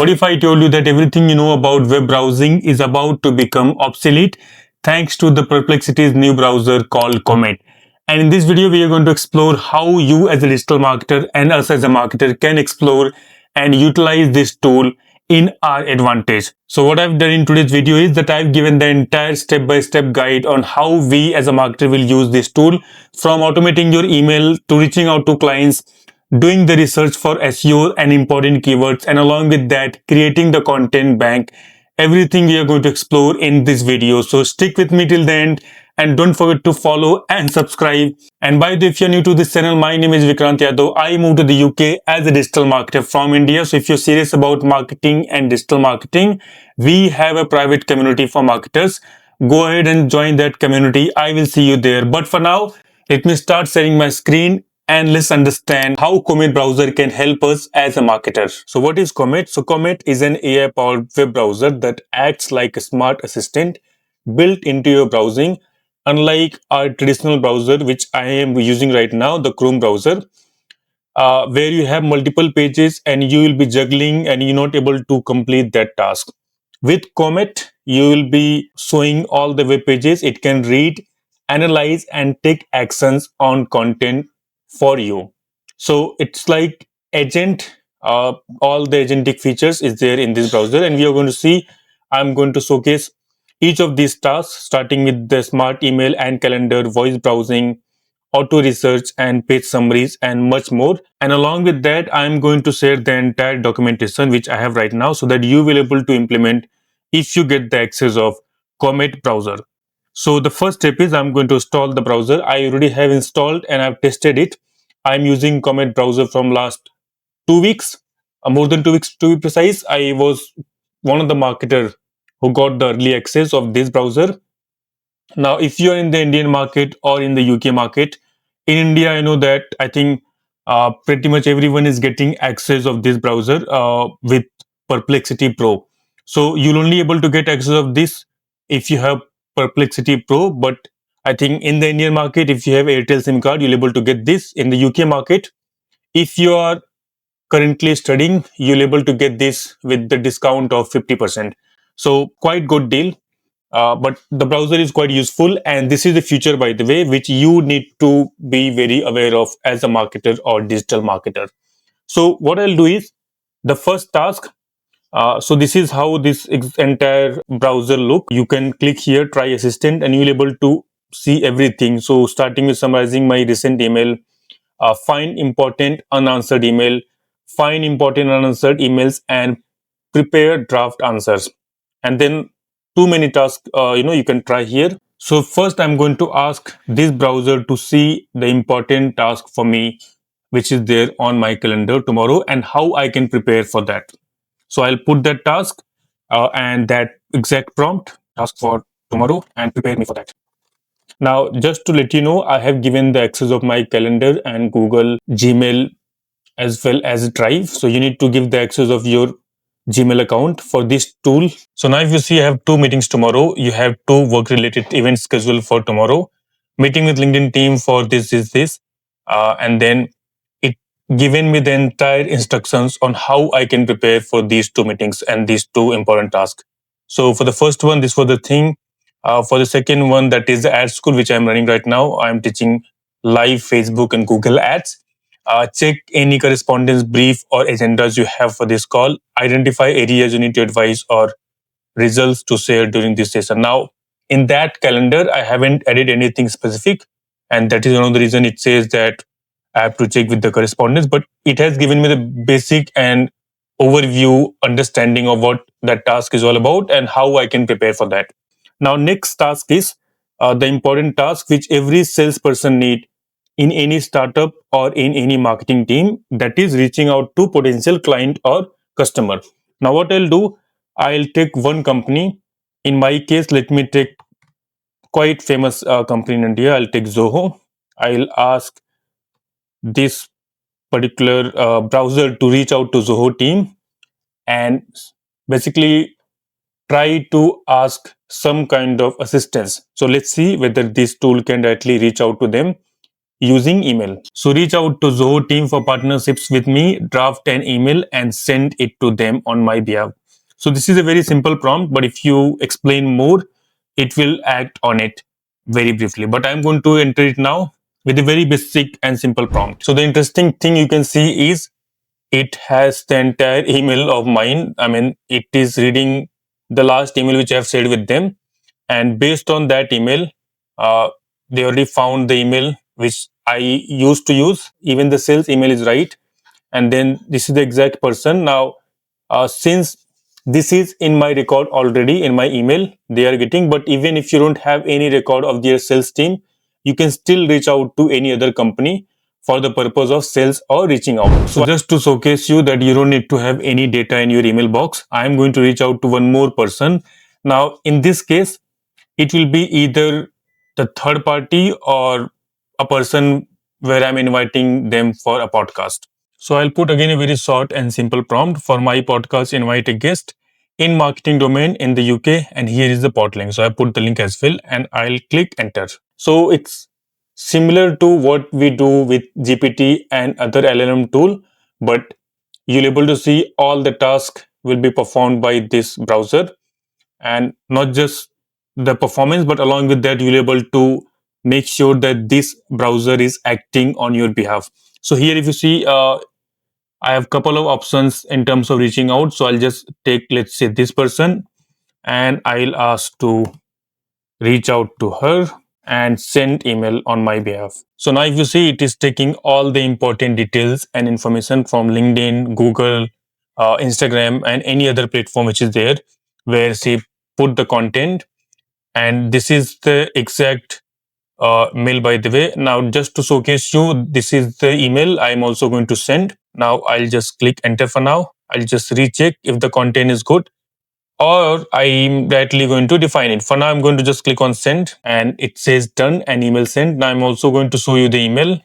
What if I told you that everything you know about web browsing is about to become obsolete thanks to the Perplexity's new browser called Comet? And in this video, we are going to explore how you as a digital marketer and us as a marketer can explore and utilize this tool in our advantage. So what I've done in today's video is that I've given the entire step-by-step guide on how we as a marketer will use this tool, from automating your email to reaching out to clients, doing the research for SEO and important keywords, and along with that, creating the content bank. Everything we are going to explore in this video. So stick with me till the end and don't forget to follow and subscribe. And by the way, if you're new to this channel, my name is Vikrant Yadav. I moved to the UK as a digital marketer from India. So if you're serious about marketing and digital marketing, we have a private community for marketers. Go ahead and join that community. I will see you there. But for now, let me start sharing my screen and let's understand how Comet browser can help us as a marketer. So what is Comet? So Comet is an AI-powered web browser that acts like a smart assistant built into your browsing. Unlike our traditional browser, which I am using right now, the Chrome browser, where you have multiple pages and you will be juggling and you're not able to complete that task. With Comet, you will be showing all the web pages. It can read, analyze, and take actions on content for you. So it's like agent. All the agentic features is there in this browser, and we are going to see. I'm going to showcase each of these tasks, starting with the smart email and calendar, voice browsing, auto research, and page summaries, and much more. And along with that, I'm going to share the entire documentation which I have right now, so that you will able to implement if you get the access of Comet browser. So the first step is I'm going to install the browser. I already have installed and I've tested it. I'm using Comet browser from last 2 weeks, more than 2 weeks to be precise. I was one of the marketer who got the early access of this browser. Now, if you're in the Indian market or in the UK market, in India, I know that I think pretty much everyone is getting access of this browser with Perplexity Pro. So you'll only able to get access of this if you have Perplexity Pro. But I think in the Indian market, if you have Airtel SIM card, you'll able to get this. In the UK market, if you are currently studying, you'll able to get this with the discount of 50%. So quite good deal. But the browser is quite useful, and this is the future, by the way, which you need to be very aware of as a marketer or digital marketer. So what I'll do is the first task. So this is how this entire browser look. You can click here, try assistant, and you'll able to see everything. So starting with summarizing my recent email, find important unanswered email, find important unanswered emails, and prepare draft answers. And then too many tasks you can try here. So first I'm going to ask this browser to see the important task for me which is there on my calendar tomorrow and how I can prepare for that. So I'll put that task and that exact prompt, task for tomorrow, and prepare me for that. Now, just to let you know, I have given the access of my calendar and Google Gmail as well as Drive. So you need to give the access of your Gmail account for this tool. So now if you see, I have 2 meetings tomorrow. You have 2 work-related events scheduled for tomorrow. Meeting with LinkedIn team for this is this. And then it given me the entire instructions on how I can prepare for these 2 meetings and these 2 important tasks. So for the first one, this was the thing. For the second one, that is the ad school, which I'm running right now. I'm teaching live Facebook and Google ads. Check any correspondence brief or agendas you have for this call. Identify areas you need to advise or results to share during this session. Now, in that calendar, I haven't added anything specific, and that is one of the reason it says that I have to check with the correspondence. But it has given me the basic and overview understanding of what that task is all about and how I can prepare for that. Now, next task is the important task which every salesperson need in any startup or in any marketing team, that is reaching out to potential client or customer. Now, what I'll do, I'll take one company. In my case, let me take quite famous company in India. I'll take Zoho. I'll ask this particular browser to reach out to Zoho team and basically try to ask some kind of assistance. So let's see whether this tool can directly reach out to them. using email. So reach out to Zoho team for partnerships with me, draft an email and send it to them on my behalf. So this is a very simple prompt, but if you explain more, it will act on it very briefly. But I'm going to enter it now with a very basic and simple prompt. So the interesting thing you can see is it has the entire email of mine. I mean, it is reading the last email which I have shared with them. And based on that email, uh, they already found the email which I used to use. Even the sales email is right. And then this is the exact person. Now, since this is in my record already in my email, they are getting. But even if you don't have any record of their sales team, you can still reach out to any other company for the purpose of sales or reaching out. So just to showcase you that you don't need to have any data in your email box, I am going to reach out to one more person. Now, in this case, it will be either the third party or a person where I'm inviting them for a podcast. So I'll put again a very short and simple prompt for my podcast. Invite a guest in marketing domain in the UK, and here is the pod link. So I put the link as well, and I'll click enter. So it's similar to what we do with GPT and other LLM tool, but you'll able to see all the tasks will be performed by this browser, and not just the performance, but along with that, you'll be able to make sure that this browser is acting on your behalf. So here, if you see, I have a couple of options in terms of reaching out. So I'll just take, let's say, this person, and I'll ask to reach out to her and send email on my behalf. So now if you see, it is taking all the important details and information from LinkedIn, Google, Instagram, and any other platform which is there, where she put the content. And this is the exact mail, by the way. Now, just to showcase you, this is the email I'm also going to send. Now, I'll just click enter for now. I'll just recheck if the content is good, or I'm directly going to define it. For now, I'm going to just click on send, and it says done and email sent. Now, I'm also going to show you the email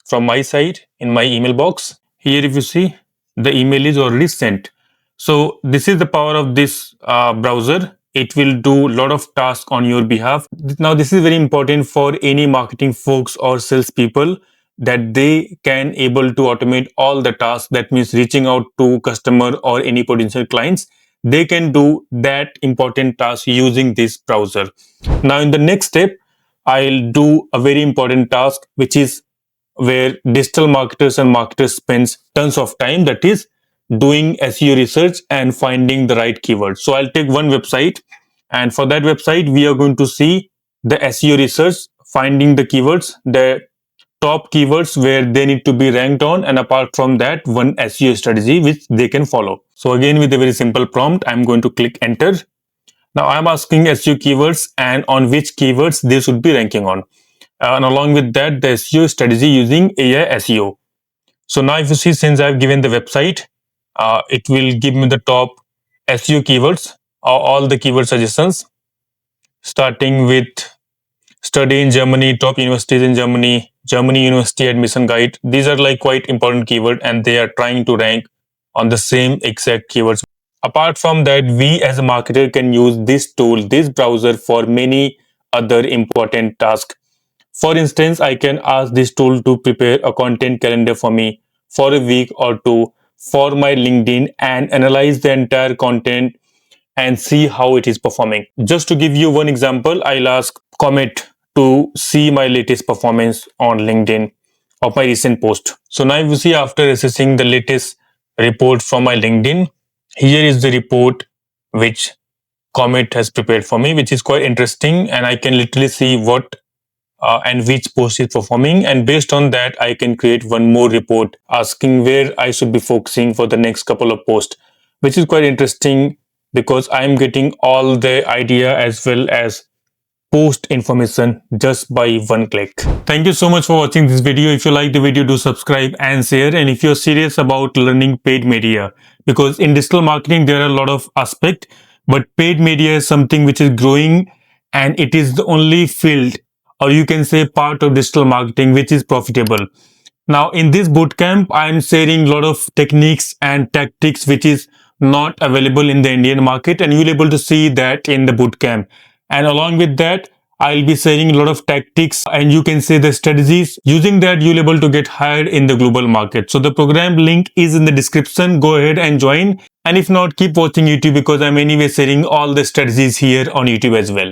from my side in my email box. Here, if you see, the email is already sent. So this is the power of this browser. It will do a lot of tasks on your behalf. Now, this is very important for any marketing folks or salespeople, that they can able to automate all the tasks. That means reaching out to customer or any potential clients. They can do that important task using this browser. Now, in the next step, I'll do a very important task, which is where digital marketers and marketers spends tons of time, that is doing SEO research and finding the right keywords. So I'll take one website, and for that website, we are going to see the SEO research, finding the keywords, the top keywords where they need to be ranked on, and apart from that, one SEO strategy which they can follow. So again, with a very simple prompt, I'm going to click enter. Now I'm asking SEO keywords and on which keywords they should be ranking on. And along with that, the SEO strategy using AI SEO. So now if you see, since I've given the website, it will give me the top SEO keywords, all the keyword suggestions, starting with study in Germany, top universities in Germany, Germany university admission guide. These are like quite important keyword, and they are trying to rank on the same exact keywords. Apart from that, we as a marketer can use this tool, this browser, for many other important tasks. For instance, I can ask this tool to prepare a content calendar for me for a week or two for my LinkedIn, and analyze the entire content and see how it is performing. Just to give you one example, I'll ask Comet to see my latest performance on LinkedIn of my recent post. So now you see, after assessing the latest report from my LinkedIn, here is the report which Comet has prepared for me, which is quite interesting, and I can literally see what and which post is performing, and based on that, I can create one more report asking where I should be focusing for the next couple of posts, which is quite interesting because I'm getting all the idea as well as post information just by one click. Thank you so much for watching this video. If you like the video, do subscribe and share. And if you're serious about learning paid media, because in digital marketing there are a lot of aspects, but paid media is something which is growing, and it is the only field, or you can say part of digital marketing, which is profitable. Now, in this bootcamp, I am sharing a lot of techniques and tactics which is not available in the Indian market, and you'll be able to see that in the bootcamp. And along with that, I'll be sharing a lot of tactics and you can say the strategies. Using that, you'll be able to get hired in the global market. So the program link is in the description. Go ahead and join. And if not, keep watching YouTube because I'm anyway sharing all the strategies here on YouTube as well.